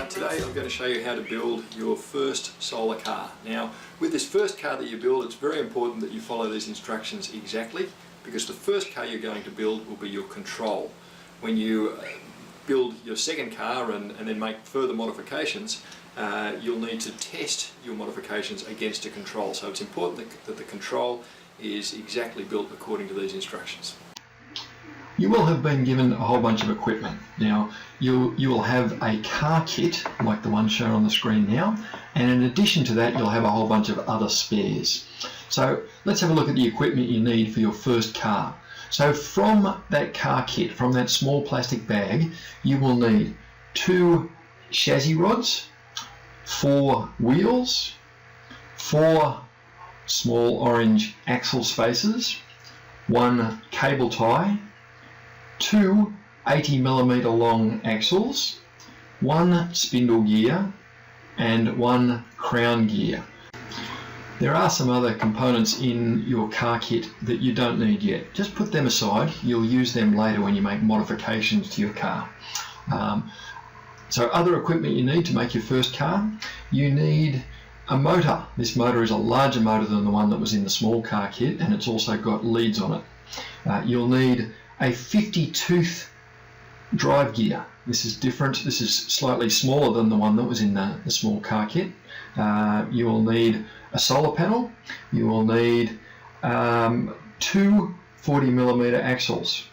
Today I'm going to show you how to build your first solar car. Now, with this first car that you build, it's very important that you follow these instructions exactly, because the first car you're going to build will be your control. When you build your second car and then make further modifications, you'll need to test your modifications against a control. So it's important that the control is exactly built according to these instructions. You will have been given a whole bunch of equipment. Now, you will have a car kit like the one shown on the screen now, and in addition to that you'll have a whole bunch of other spares. So let's have a look at the equipment you need for your first car. So from that car kit, from that small plastic bag, you will need 2 chassis rods, 4 wheels, 4 small orange axle spacers, 1 cable tie, 2 80mm long axles, 1 spindle gear and 1 crown gear. There are some other components in your car kit that you don't need yet. Just put them aside, you'll use them later when you make modifications to your car. So other equipment you need to make your first car, you need a motor. This motor is a larger motor than the one that was in the small car kit, and it's also got leads on it. You'll need a 50-tooth drive gear. This is different. This is slightly smaller than the one that was in the small car kit. You will need a solar panel. You will need 2 40mm axles.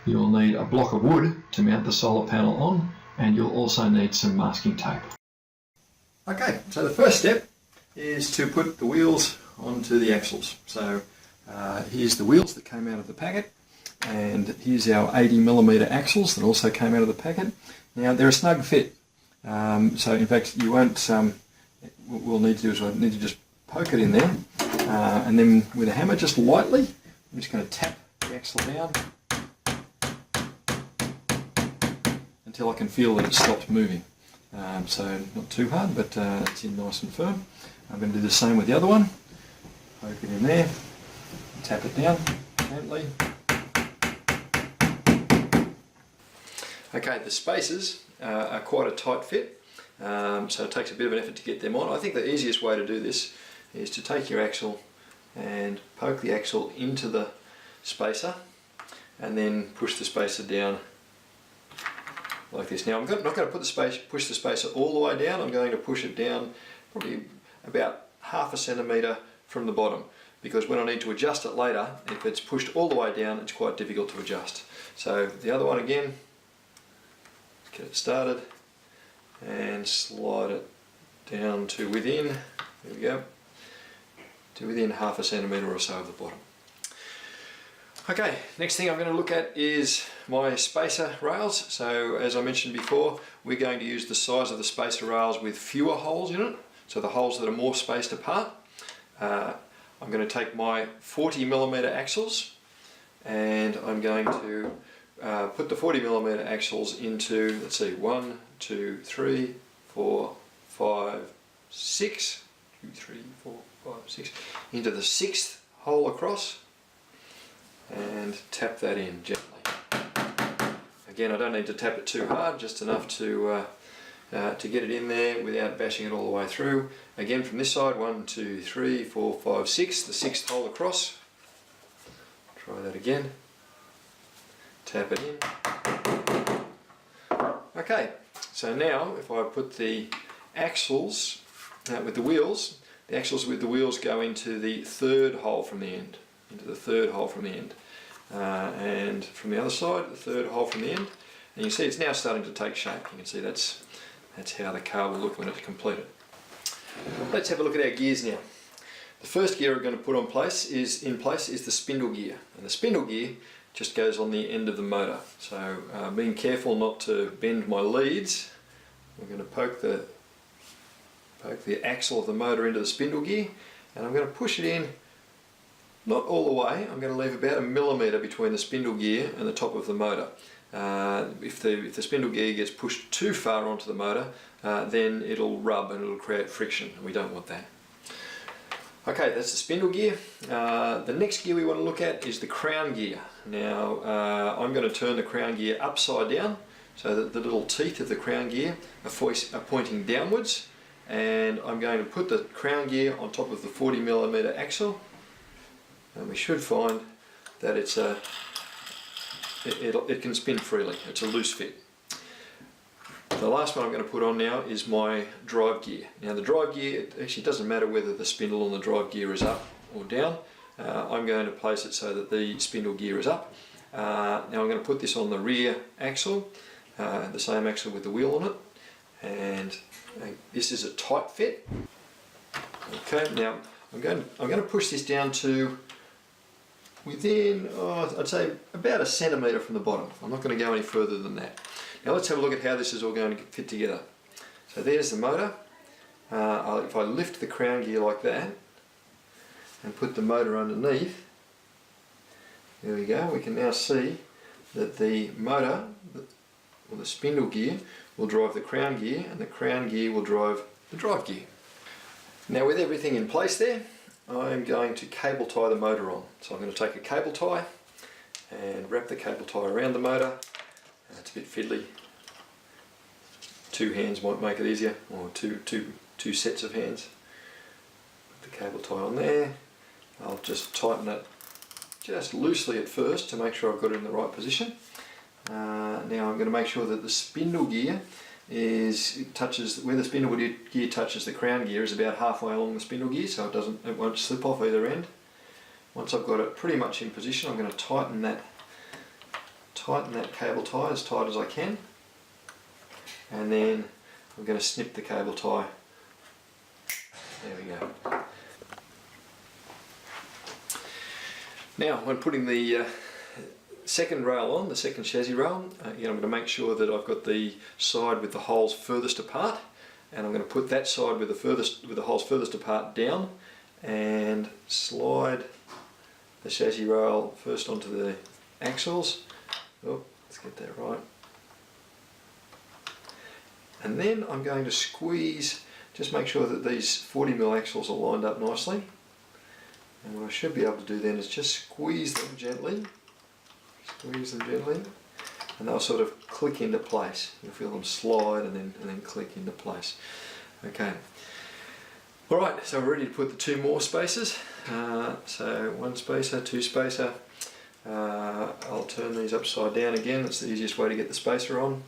You will need a block of wood to mount the solar panel on, and you'll also need some masking tape. Okay, so the first step is to put the wheels onto the axles. So here's the wheels that came out of the packet, and here's our 80mm axles that also came out of the packet. Now they're a snug fit, so in fact you won't, what we'll need to do is we'll need to just poke it in there, and then with a hammer just lightly, I'm just going to tap the axle down until I can feel that it stops moving. So not too hard, but it's in nice and firm. I'm going to do the same with the other one. Poke it in there, tap it down gently. Okay, the spacers are quite a tight fit, so it takes a bit of an effort to get them on. I think the easiest way to do this is to take your axle and poke the axle into the spacer and then push the spacer down like this. Now I'm not going to push the spacer all the way down. I'm going to push it down probably about ½ centimetre from the bottom, because when I need to adjust it later, if it's pushed all the way down, it's quite difficult to adjust. So the other one again, get it started and slide it down to within, there we go, to within ½ centimetre or so of the bottom. Okay, next thing I'm going to look at is my spacer rails. So as I mentioned before, we're going to use the size of the spacer rails with fewer holes in it, so the holes that are more spaced apart. I'm going to take my 40mm axles, and I'm going to put the 40mm axles into, let's see, 1, 2, 3, 4, 5, 6, 2, 3, 4, 5, 6, into the 6th hole across, and tap that in gently. Again, I don't need to tap it too hard, just enough to get it in there without bashing it all the way through. Again, from this side, 1, 2, 3, 4, 5, 6, the 6th hole across. Try that again. Tap it in. Okay, so now if I put the axles with the wheels go into the 3rd hole from the end. And from the other side, the 3rd hole from the end. And you see it's now starting to take shape. You can see that's how the car will look when it's completed. Let's have a look at our gears now. The first gear we're going to put in place is the spindle gear, and the spindle gear just goes on the end of the motor. So being careful not to bend my leads, I'm going to poke the axle of the motor into the spindle gear, and I'm going to push it in Not all the way. I'm going to leave about 1 millimetre between the spindle gear and the top of the motor. If the spindle gear gets pushed too far onto the motor, then it'll rub and it'll create friction, and we don't want that. Okay, that's the spindle gear. The next gear we want to look at is the crown gear. Now, I'm going to turn the crown gear upside down so that the little teeth of the crown gear are pointing downwards, and I'm going to put the crown gear on top of the 40mm axle, and we should find that it can spin freely. It's a loose fit. The last one I'm going to put on now is my drive gear. Now the drive gear, it actually doesn't matter whether the spindle on the drive gear is up or down. I'm going to place it so that the spindle gear is up. Now I'm going to put this on the rear axle, the same axle with the wheel on it, and this is a tight fit. Okay, now I'm going to push this down to within, I'd say about 1 centimetre from the bottom. I'm not going to go any further than that. Now let's have a look at how this is all going to fit together. So there's the motor. If I lift the crown gear like that and put the motor underneath, there we go, we can now see that the motor, or the spindle gear, will drive the crown gear, and the crown gear will drive the drive gear. Now with everything in place there, I'm going to cable tie the motor on. So I'm going to take a cable tie and wrap the cable tie around the motor. It's a bit fiddly. 2 hands might make it easier, or two sets of hands. Put the cable tie on there. I'll just tighten it just loosely at first to make sure I've got it in the right position. Now I'm going to make sure that the spindle gear touches where the spindle gear touches the crown gear is about halfway along the spindle gear, so it won't slip off either end. Once I've got it pretty much in position, I'm going to tighten that cable tie as tight as I can, and then I'm going to snip the cable tie. There we go. Now when putting the second rail on, the second chassis rail, I'm going to make sure that I've got the side with the holes furthest apart, and I'm going to put that side with the holes furthest apart down and slide the chassis rail first onto the axles. Oh, let's get that right. And then I'm going to squeeze, just make sure that these 40mm axles are lined up nicely. And what I should be able to do then is just squeeze them gently, and they'll sort of click into place. You'll feel them slide and then click into place. Okay. Alright, so we're ready to put the 2 more spacers. So 1 spacer, 2 spacer. I'll turn these upside down again. It's the easiest way to get the spacer on.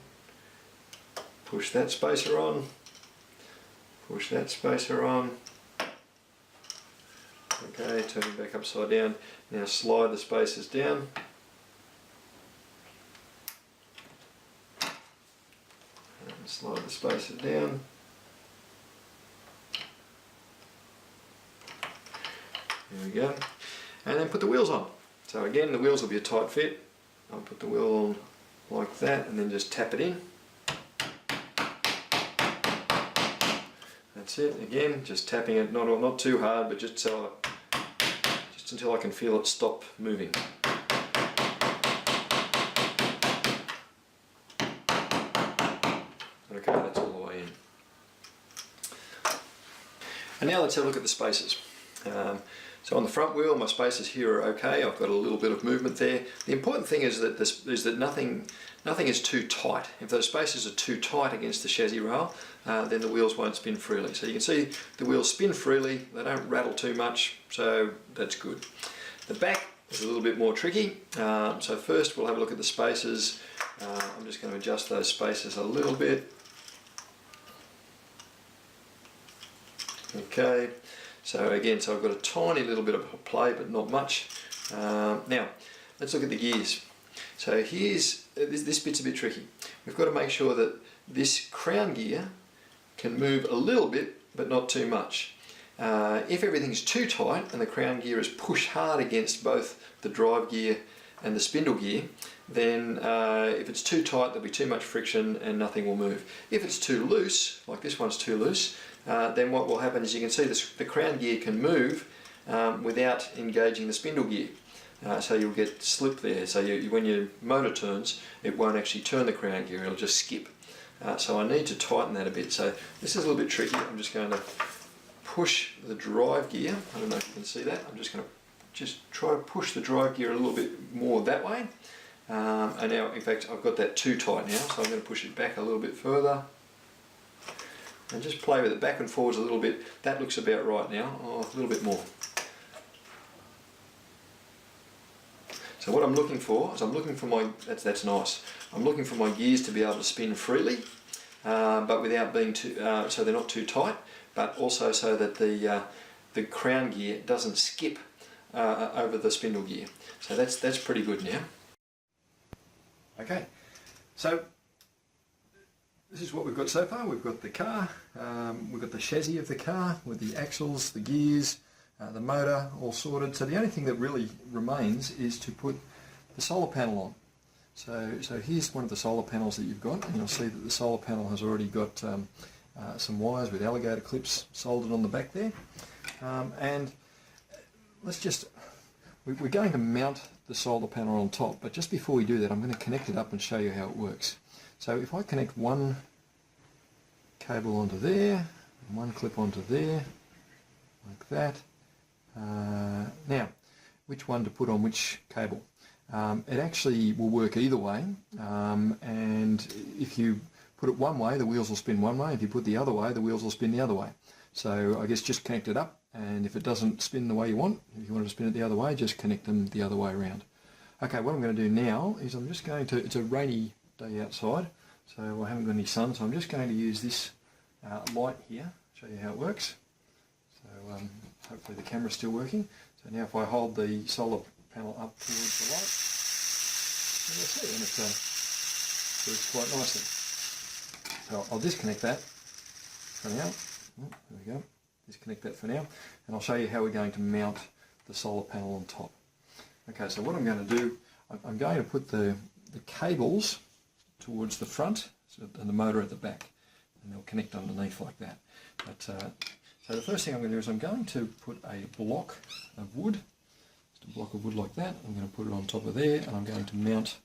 Push that spacer on. Push that spacer on. Okay, turn it back upside down. Now slide the spacers down. And slide the spacers down. There we go. And then put the wheels on. So again, the wheels will be a tight fit. I'll put the wheel on like that and then just tap it in. That's it. Again, just tapping it, not too hard, but just until I can feel it stop moving. Okay, that's all the way in. And now let's have a look at the spacers. So on the front wheel, my spacers here are okay. I've got a little bit of movement there. The important thing is that nothing is too tight. If those spacers are too tight against the chassis rail, then the wheels won't spin freely. So you can see the wheels spin freely, they don't rattle too much, so that's good. The back is a little bit more tricky. So first we'll have a look at the spacers. I'm just going to adjust those spacers a little bit. Okay. So again, I've got a tiny little bit of play, but not much. Now, let's look at the gears. So here's, this bit's a bit tricky. We've got to make sure that this crown gear can move a little bit, but not too much. If everything's too tight and the crown gear is pushed hard against both the drive gear and the spindle gear, then if it's too tight, there'll be too much friction and nothing will move. If it's too loose, like this one's too loose, then what will happen is you can see the crown gear can move, without engaging the spindle gear. So you'll get slip there. So when your motor turns, it won't actually turn the crown gear, it'll just skip. So I need to tighten that a bit. So this is a little bit tricky. I'm just going to push the drive gear. I don't know if you can see that. I'm just going to try to push the drive gear a little bit more that way. And now, in fact, I've got that too tight now, so I'm going to push it back a little bit further. And just play with it back and forwards a little bit. That looks about right now. Oh, a little bit more. So what I'm looking for is that's nice. I'm looking for my gears to be able to spin freely, but without being too, so they're not too tight, but also so that the crown gear doesn't skip over the spindle gear. So that's pretty good now. Okay, so this is what we've got so far. We've got the car, we've got the chassis of the car with the axles, the gears, the motor all sorted. So the only thing that really remains is to put the solar panel on. So here's one of the solar panels that you've got, and you'll see that the solar panel has already got some wires with alligator clips soldered on the back there. And we're going to mount the solar panel on top, but just before we do that, I'm going to connect it up and show you how it works. So if I connect one cable onto there, and one clip onto there, like that. Now, which one to put on which cable? It actually will work either way, and if you put it one way, the wheels will spin one way. If you put it the other way, the wheels will spin the other way. So I guess just connect it up, and if it doesn't spin the way you want, if you want to spin it the other way, just connect them the other way around. Okay, what I'm going to do now is I'm just going to, it's a rainy day outside, so I haven't got any sun, so I'm just going to use this light here, show you how it works. So hopefully the camera's still working. So now if I hold the solar panel up towards the light, you'll see, and it works quite nicely. So I'll disconnect that for now. Oh, there we go. Disconnect that for now, and I'll show you how we're going to mount the solar panel on top. Okay, so what I'm going to do, I'm going to put the cables towards the front and the motor at the back, and they'll connect underneath like that. But so the first thing I'm going to do is I'm going to put a block of wood, just a block of wood like that. I'm going to put it on top of there, and I'm going to mount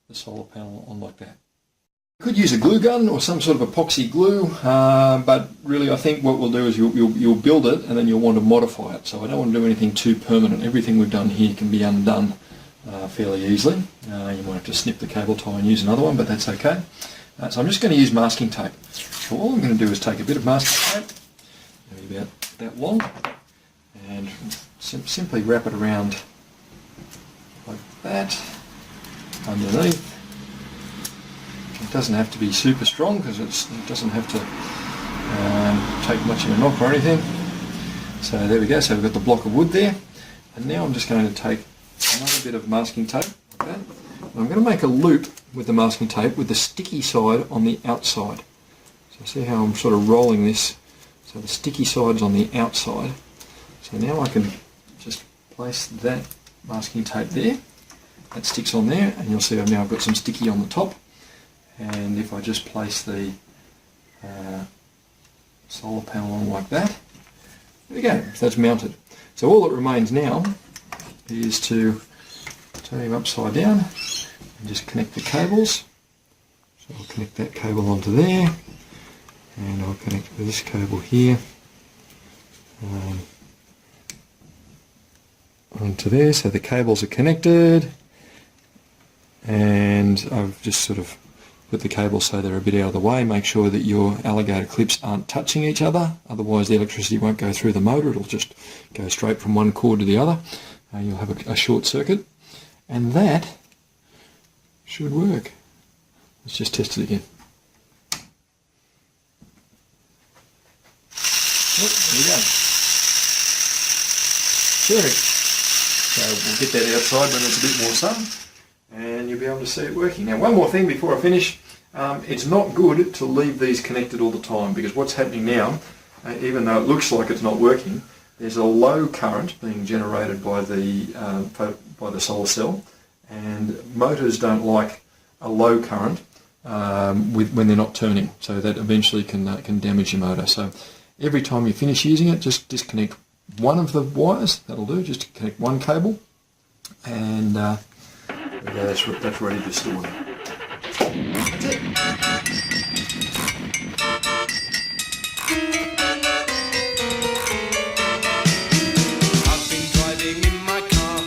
the solar panel on like that. You could use a glue gun or some sort of epoxy glue, but really I think what we'll do is you'll build it and then you'll want to modify it. So I don't want to do anything too permanent. Everything we've done here can be undone fairly easily. You might have to snip the cable tie and use another one, but that's okay. So I'm just going to use masking tape. So all I'm going to do is take a bit of masking tape, maybe about that long, and simply wrap it around like that underneath. It doesn't have to be super strong because it doesn't have to take much of a knock or anything. So there we go, so we've got the block of wood there, and now I'm just going to take another bit of masking tape like that. And I'm going to make a loop with the masking tape with the sticky side on the outside. So see how I'm sort of rolling this, so the sticky side's on the outside. So now I can just place that masking tape there, that sticks on there, and you'll see now I've got some sticky on the top. And if I just place the solar panel on like that, there we go, so that's mounted. So all that remains now is to turn him upside down and just connect the cables. So I'll connect that cable onto there, and I'll connect this cable here onto there, so the cables are connected, and I've just sort of put the cables so they're a bit out of the way. Make sure that your alligator clips aren't touching each other, otherwise the electricity won't go through the motor, it'll just go straight from one cord to the other. You'll have a short circuit, and that should work. Let's just test it again. Oh, there you go. Perfect. So we'll get that outside when there's a bit more sun, and you'll be able to see it working. Now, one more thing before I finish. It's not good to leave these connected all the time, because what's happening now, even though it looks like it's not working, there's a low current being generated by the solar cell, and motors don't like a low current when they're not turning, so that eventually can damage your motor. So every time you finish using it, just disconnect one of the wires. That'll do, just to connect one cable, and that's ready to store now. That's it. I've been driving in my car.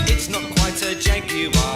It's not quite a Jaguar.